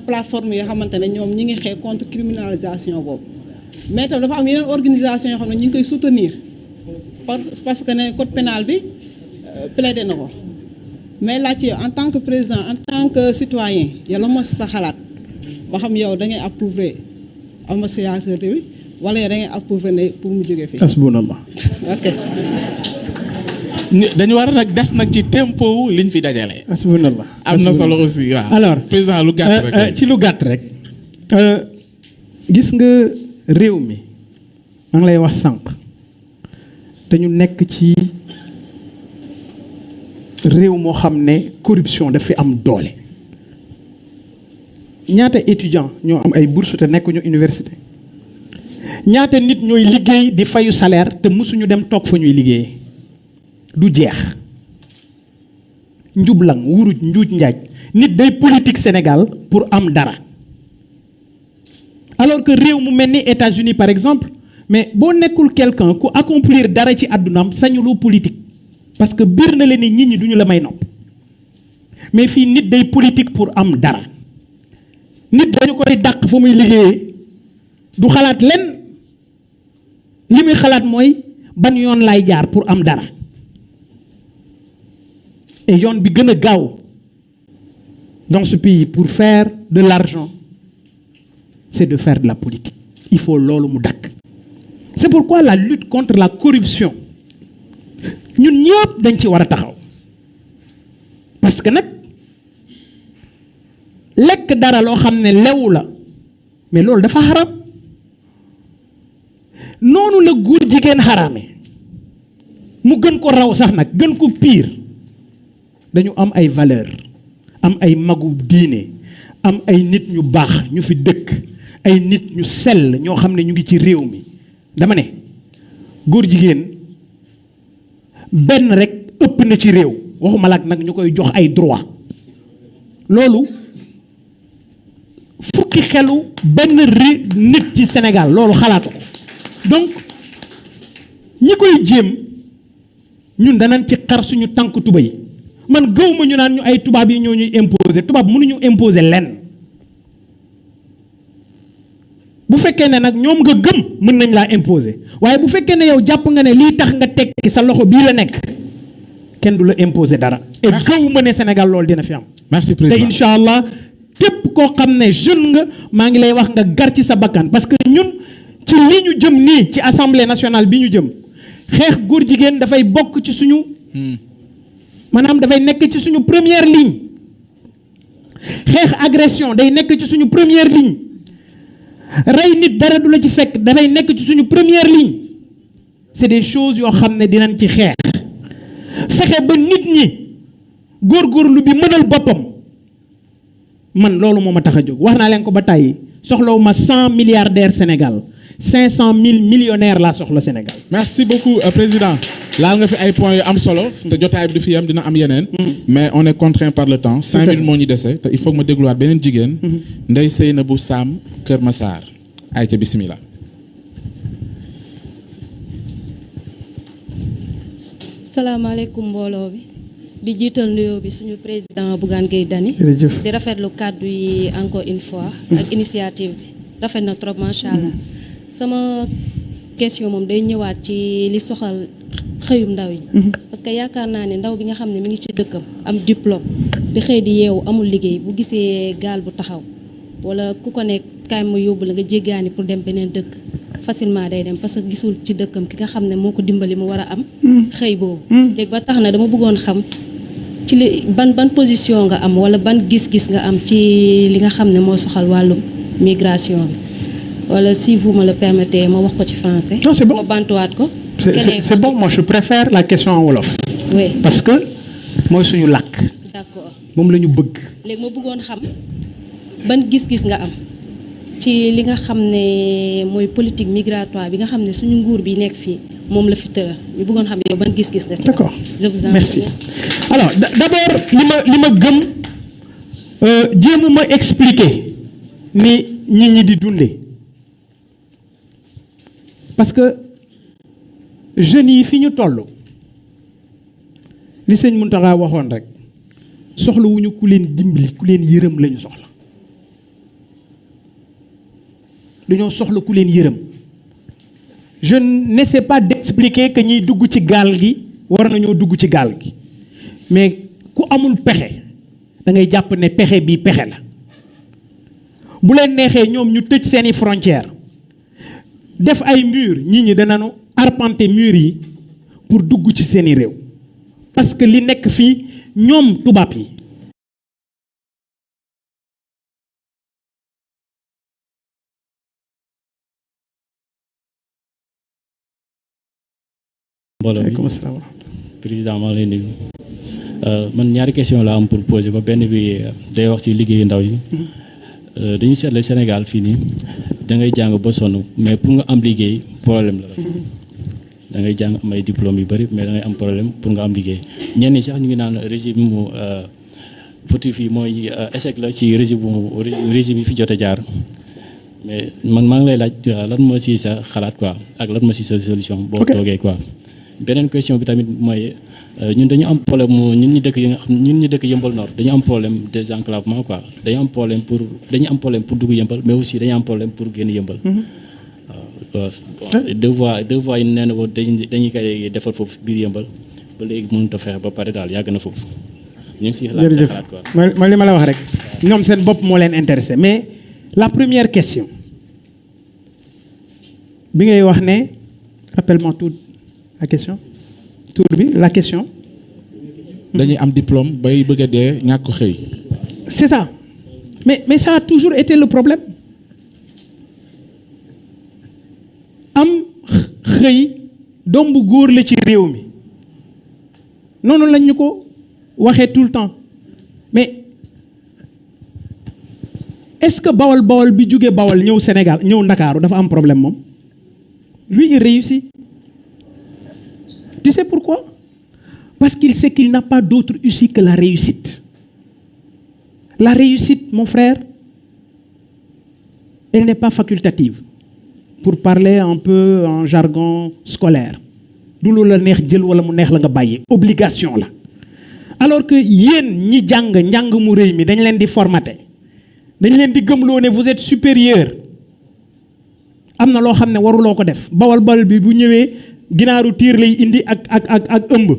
plateforme yoo xamante ne ñoom ñi ngi xeex contre criminalisation boobu mais tam dafa am yeneen organisation yoo xam ne ñu ngi koy soutenir parce que ne code pénal bi plaidé na ko mais laajte en tant que président en tant que citoyen yàlla moo sa xalaat ba xam yow da ngay approuver homosexualité bi wala yow da ngay approuver ne pour mu jógee fii. asbunallah. ok. dañu war a nag des nag ci tempo liñ fi dajale. asbunallah. am na solo aussi waaw. alors président lu gàtt rek. ci lu gàtt rek. gis nga réew mi maa ngi lay wax sànq te ñu nekk ci réew moo xam ne corruption daf fi am doole. ñaata étudiant ñoo am ay bourses te nekkuñu université ñaata nit ñooy liggéey di fayu salaire te mësuñu dem toog fa ñuy liggéeyee du jeex njublang wuruj njuuj njaaj nit day politique Sénégal pour am dara alors que réew mu mel ni États-Unis par exemple mais boo nekkul quelqu'un ku accomplir dara ci àddunaam sañuloo politique parce que biir na leen ni nit ñi duñu la may nopp mais fii nit day politique pour am dara nit dañu koy dàq fa muy liggéeyee du xalaat lenn li muy xalaat mooy ban yoon laay jaar pour am dara et yoon bi gën a gaaw dans ce pays pour faire de l'argent c'est de faire de la politique il faut loolu mu dakk c'est pourquoi la lutte contre la corruption ñun ñëpp dañ ci war a taxaw parce que nag lekk dara loo xam ne lewu la mais loolu dafa xaram noonu la góor jigéen xaraame mu gën ko raw sax nag gën ko pire dañu am ay valeur am ay magu diine am ay nit ñu baax ñu fi dëkk ay nit ñu sell ñoo xam ne ñu ngi ci réew mi dama ne góor jigéen benn rek ëpp na ci réew waxuma la nag ñu koy jox ay droit loolu fukki xelu benn nit ci Sénégal loolu xalaatu ko donc ñi koy jéem ñun danañ ci xar suñu tànk tubéy man gëwuma ñu naan ñu ay tubaab yi ñoo ñuy imposer tubaab mënuñu imposer lenn bu fekkee ne nag ñoom nga gëm mën nañ laa imposer waaye bu fekkee ne yow jàpp nga ne lii tax nga tekki sa loxo bii la nekk kenn du la imposer dara. et gëwuma ne Sénégal loolu dina fi am. merci président te incha allah képp koo xam ne jeune nga maa ngi lay wax nga gar ci sa bakkan parce que ñun ci li ñu jëm nii ci assemblée nationale bi ñu jëm xeex góor jigéen dafay bokk ci suñu. maanaam dafay nekk ci suñu première ligne xeex agression day nekk ci suñu première ligne rey nit dara du la ci fekk dafay nekk ci suñu première ligne c'est des choses yoo xam ne dinañ ci xeex fexe ba nit ñi góorgóorlu bi mënal boppam man loolu moo ma tax a jóg wax naa leen ko ba tàyyi soxlawu ma 100 milliardaires Sénégal 500 000 millionnaires laa soxla Sénégal. merci beaucoup président laal nga fi ay points yu am solo te jotaay bi du fi am dina am yeneen mais on est contraint par le temps 5 minutes moo ñu dese te il faut que ma dégluwaat beneen jigéen Ndeye Seynabou Sam Kër Massar ay ca bismillah. salaamaaleykum mbooloo bi di jiital nuyoo bi suñu président Bougane Gueye Dany di rafetlu kàddu yi encore une fois ak initiative bi rafet na trop macha allah sama question moom day ñëwaat ci li soxal xëyum ndaw yi parce que yaakaar naa ne ndaw bi nga xam ne mi ngi ci dëkkam am diplôme di xëy di yeewu amul liggéey bu gisee gaal bu taxaw wala ku ko nekk kaay ma yóbbu la nga jéggaani pour dem beneen dëkk facilement day dem parce que gisul ci dëkkam ki nga xam ne moo ko dimbali mu war a am xëy boobu léegi ba tax na dama bëggoon xam ci li ban position nga am wala ban gis-gis nga am ci li nga xam ne moo soxal wàllum migration bi wala si vous me le permettez ma wax ko ci français. non c'est bon ma bantuwaat ko. c'est bon moi je préfère la question en wolof. oui parce que mooy suñu làkk. d'accord moom la ñu bëgg. léegi ma bëggoon xam ban gis-gis nga am ci li nga xam ne mooy politique migratoire bi nga xam ne suñu nguur bi nekk fii moom la fi tëral ñu bëggoon xam yow ban gis-gis nga. d'accord je vous en merci. remercie. alors d'abord li ma gëm jéemuma expliquer ni nit ñi di dundee parce que jeunes yi fi ñu toll li sëñ Mountakha waxoon rek soxlawuñu ku leen dimbali ku leen yërëm lañu soxla dañoo soxla ku leen yërëm. Je n'essaie pas d'expliquer que ñiy dugg ci gaal gi war nañoo dugg ci gaal gi mais ku amul pexe da ngay jàpp ne pexe bii pexe la bu leen neexee ñoom ñu tëj seeni frontières def ay murs nit ñi danañu arpenter murs yi pour dugg ci seeni réew parce que li nekk fii ñoom tubaab yi. mbooloo mi président maa ngi lay nuyu man ñaari question la am pour poser ko benn bi day wax ci liggéeyu ndaw yi dañu seetle Sénégal fii nii da ngay jàng ba sonn mais pour nga am liggéey problème la da ngay jàng am ay diplôme yu bari mais da ngay am problème pour nga am liggéey ñenn ñi sax ñu ngi naan régime mu fautif yi mooy échec la ci régime yi fi jot a jaar mais man maa ngi lay laaj lan moo ci sa xalaat quoi ak lan moo ci sa solution boo toogee quoi. beneen question bi tamit mooy ñun dañu am problème ñun ñu dëkk Yeumbeul Nord dañu am problème désenclavement quoi dañu am problème pour dugg Yeumbeul mais aussi dañu am problème pour génn Yeumbeul. waaw deux voies yi nee na woon dañuy koy defal foofu biir Yeumbeul ba léegi mënut a fexe ba pare daal yàgg na foofu ñu ngi siy xalaat quoi. ma li ma la wax rek ñoom seen bopp moo leen intéressé mais la première question bi ngay wax ne rappelle-moi tout. La question tour bi la question. dañuy am diplôme bay bëgg a dee ñàkk xëy. C'est ça mais ça a toujours été le problème am xëy doom bu góor la ci réew mi noonu lañ ñu ko waxee tout le temps mais est-ce que bawal bi jóge bawal ñëw Sénégal ñëw Ndakaaru dafa am problème moom lui il réussit. Tu sais pourquoi? Parce qu'il sait qu'il n'a pas d'autre issue que la réussite. La réussite, mon frère, elle n'est pas facultative. Pour parler un peu en jargon scolaire. Du lu la neex jël wala mu neex la nga bàyyi obligation la. Alors que yéen ñi jàng njàng mu rëy mi dañ leen di formater dañ leen di gëmloo ne vous êtes supérieur am na loo xam ne waruloo ko def bawal bi bu ñëwee. ginaaru tiir lay indi ak ëmb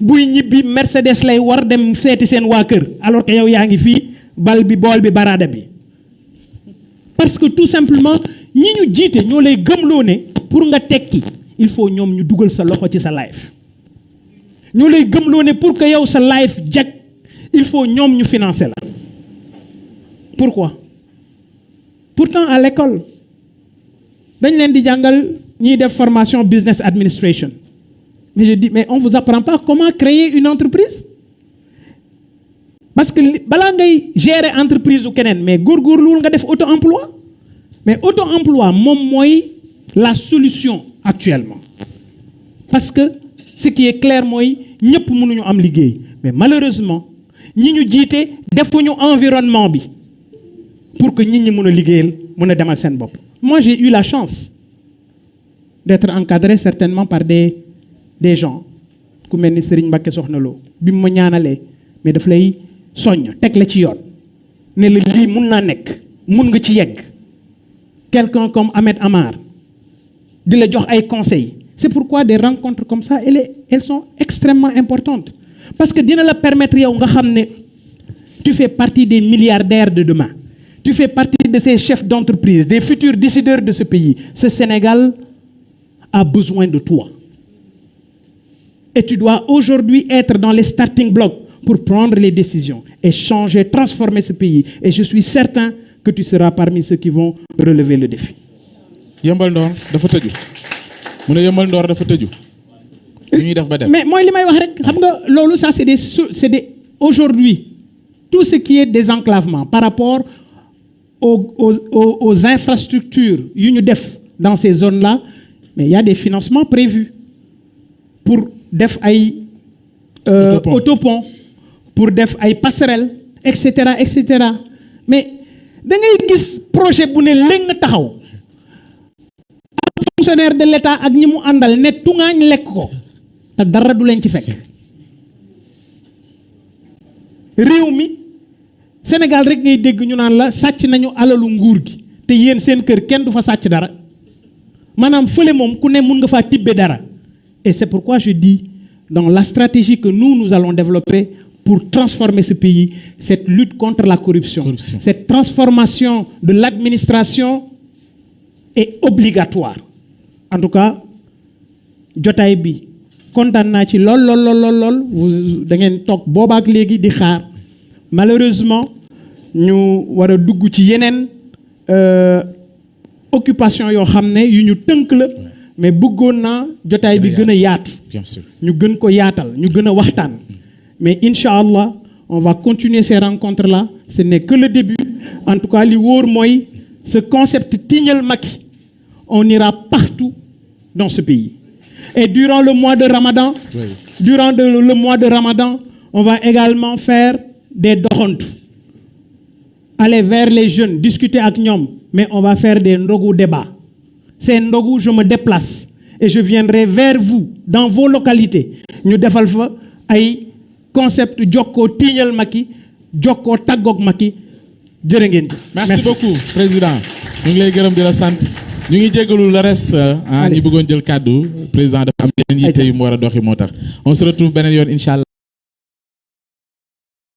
buy ñibbi Mercedes lay war dem seeti seen waa kër alors que yow yaa ngi fii bool bi baraada bi parce que tout simplement ñi ñu jiite ñoo lay gëmloo ne pour nga tekki il faut ñoom ñu dugal sa loxo ci sa life ñoo lay gëmloo ne pour que yow sa life jag il faut ñoom ñu financer la pourquoi pourtant à l'école dañ leen di jàngal ñiy def formation business administration mais je dis mais on vous apprend pas comment créer une entreprise parce que balaa ngay gérer entreprise u keneen mais góorgóorluwul nga def auto-emploi mais auto-emploi moom mooy la solution actuellement parce que ce qui est clair mooy ñëpp mënuñu am liggéey mais malheureusement ñi ñu jiite defuñu environnement bi pour que nit ñi mën a liggéeyal mën a demal seen bopp. Moi j'ai eu la chance d'être encadré certainement par des gens ku mel ni Serigne Mbacké Soxna Lo bi mu ma ñaanalee mais daf lay soññ teg la ci yoon ne la lii mun naa nekk mun nga ci yegg quelqu'un comme Ahmed Amar di la jox ay conseils. C'est pourquoi des rencontres comme ça elles sont extrêmement importantes parce que dina la permettre yow nga xam ne tu fais partie des milliardaires de demain tu fais partie de ces chefs d'entreprise des futurs décideurs de ce pays. Ce Sénégal a besoin de toi et tu dois aujourd'hui être dans les starting blocks pour prendre les décisions et changer, transformer ce pays et je suis certain que tu seras parmi ceux qui vont relever le défi. Yeumbeul Nord dafa tëju mu ne Yeumbeul Nord dafa tëju lu ñuy def ba dem mais mooy li may wax rek xam nga loolu ça c'est des aujourd'hui tout ce qui est désenclavement par rapport aux infrastructures yu ñu def dans ces zones-là mais il y a des financements prévus pour def ay autopont pour def ay passerelles et cetera mais da ngay gis projet bu ne léegi taxaw fonctionnaire de l'État ak ñi mu àndal ne tungaañ lekk ko te dara du leen ci fekk réew mi Sénégal rek ngay dégg ñu naan la sàcc nañu alalu nguur gi te yéen seen kër kenn du fa sàcc dara maanaam fële moom ku ne mun nga faa tibbe dara et c'est pourquoi je dis dans la stratégie que nous allons développer pour transformer ce pays, cette lutte contre la corruption. Cette transformation de l'administration est obligatoire. En tout cas, jotaay bi kontaan naa ci lool vous da ngeen toog boobaak léegi di xaar malheureusement ñu war a dugg ci yeneen occupation yoo xam ne yu ñu tënk la mais bëggoon naa jotaay bi gën a yaatu ñu gën ko yaatal ñu gën a waxtaan mais Inch'Allah on va continuer ces rencontres là ce n'est que le début en tout cas li wóor mooy ce concept Tignal Macky on ira partout dans ce pays et durant le mois de Ramadan le mois de Ramadan on va également faire des doxantu aller vers les jeunes discuter avec ñoom mais on va faire des ndogu débats. C'est ndogu, je me déplace et je viendrai vers vous dans vos localités. Ñu defal fa ay concept jokkoo Tignal Macky jokkoo tàggoog Macky jërë ngeen. Merci beaucoup président. ñu ngi lay gërëm di la sant. ñu ngi jégalu le reste ñi bëggoon jël kàddu président dafa am yeneen yitte yu mu war a doxi moo tax. On se retrouve beneen yoon incha allah.